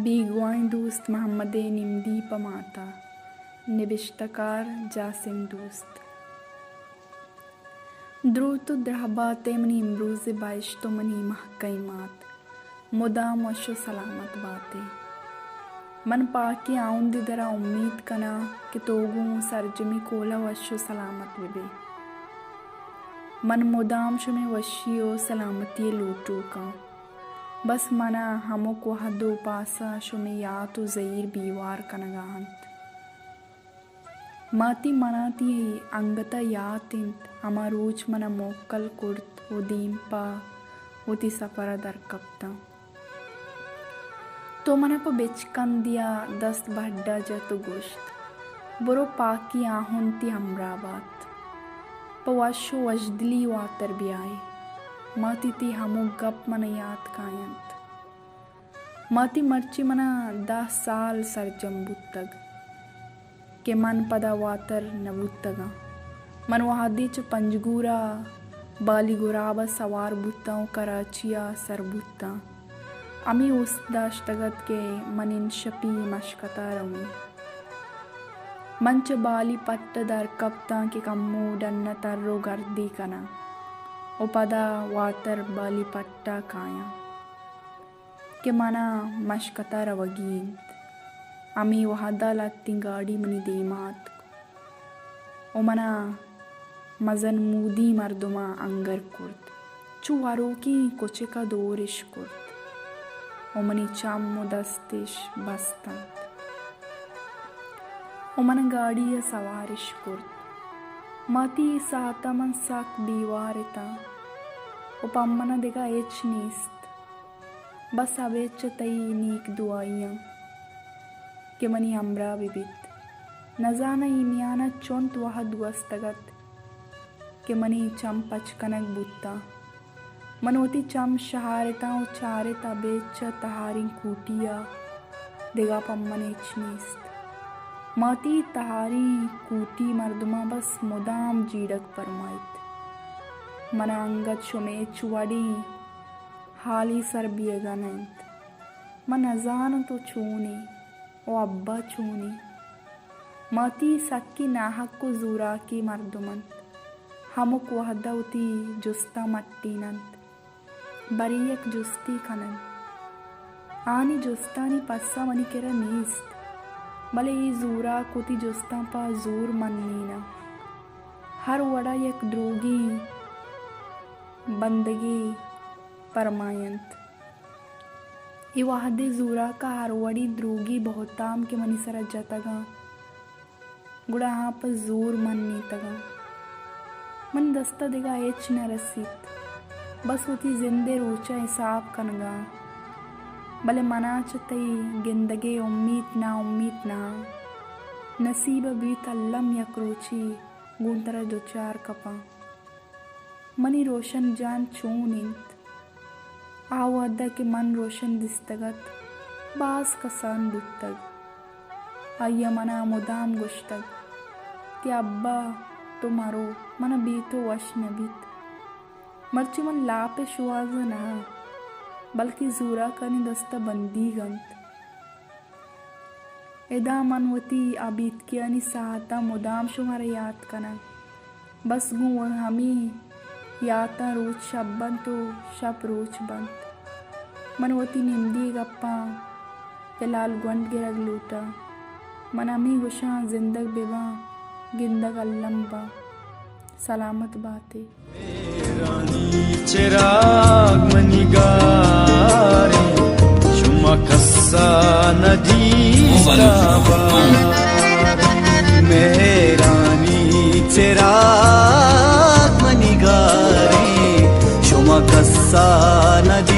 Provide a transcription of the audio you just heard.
बीगवाइन दोस्त मोहम्मद निमदी पमाता निबिश्तकार जासिम दोस्त द्रुत द्रहबाते मनी इमरूज़ बाइश तो मनी महकईमात मुदाम वशो सलामत बाते मन पाकि आउंदी दरा उम्मीद कना कि तोगू सरजमी कोला वशो सलामत विबे मन मुदाम शुमे वशियो सलामती लूटू का बस मना हमो को हदो पासा शुमे यातो ज़ईर बीवार कनगांत माती मनाती अंगता यातिंत हमारूच मना मोक्कल कुर्त उदीम पा उती सफरा दर कप्ता तो मना पा बेचकन दिया दस्त बड्डा जतो गोश्त बुरो पाकी आहुंती हमराबात पवाशो वजदली वातर भी आए माती ती हमो गप मन याद कायंत माती मर्ची मना 10 साल सरजम बुत्तग के मन पदा वातर नबुत्तगा मन वहादी च पंजगूरा बाली गुराबा सवार बुत्ताओं कराचिया सर बुत्ता अमी उस दाश्तगत के मनिन शपी मशकता रमी मंच बाली पट्ट दर कप्ता के कम्मू डन्न तर्रो गर्दी कना उपदा वातर बाली पट्टा काया के मना मशकता रवगींत अमी वहादा लत्ती गाड़ी मनी देमात ओ मना मजन मूदी मर्दुमा अंगर कुर्त चु वारो की कोचे का दोरिश कुर्त ओ मनी चामो दस्तिश बस्तंत ओ मन गाड़ी या सवारिश कुर्त माती साता मन साक बीवारिता उपम्मन दिगा एच नीस्त बस अवेच तई नीक दुआइयां के मनी अम्रा बिबित नजाना इमियाना चोंत वह दुअस्तगत के मनी चम पचकनक बुत्ता मनोती चम शहारिता उचारिता बेच तहारी कूटिया दिगा पम्मन एच नीस्त माती तहारी कूटी मर्दमा बस मुदाम जीडक परमाइत मना अंगत शुमे चुवाड़ी हाली सर बियगनंत मन अजान तो छूने ओ अब्बा छूने माती सक्की नाहक को जूरा की मर्दुमंत हमुक वहदौती जुस्ता मट्टीनंत बरियक जुस्ती खनंत आनी जुस्तानी पस्सा मनी केरा नीस्त भले ये जूरा कोती जुस्ता पा जूर मननीना हर वड़ा यक द्रोगी बंदगी परमायंत ये वाहदे जूरा का हर वड़ी द्रोगी बहुताम के मनी सरा जतगा गुड़ा हाँ पर जूर मननी तगा मन दस्ता देगा एच न रसीत बस होती जिंदे रोचा हिसाब कनगा भले मना चतई गिंदगे उम्मीद ना नसीब बीत अल्लम यक्रोची गुंतरा दो चार कपा मनी रोशन जान चूनिंत आओ अद्दा के मन रोशन दिस्तगत बास कसान बुत्तग आया मना मुदाम गुश्तग कि अब्बा तुम्हारो मना बीतो वश न बीत मर्ची मन लापे शुआज ना बल्कि जूरा कनी दस्ता बंदी गंत एदा मनवती आबीत की अनि साहता मुदाम शुमारा याद कना बस गु हमी याता रोज शब्बन तो शप रोज बंत मनवती निमदी गप्पा लाल गुंड गिरग लूटा मनमी गुशा जिंदग बेवा गिंदग अल्लम्बा सलामत बातें चिराग मनिगारे शुमा कस्सा नदीस्ताबा मेरानी चिराग मनिगारे शुमा कस्सा नदी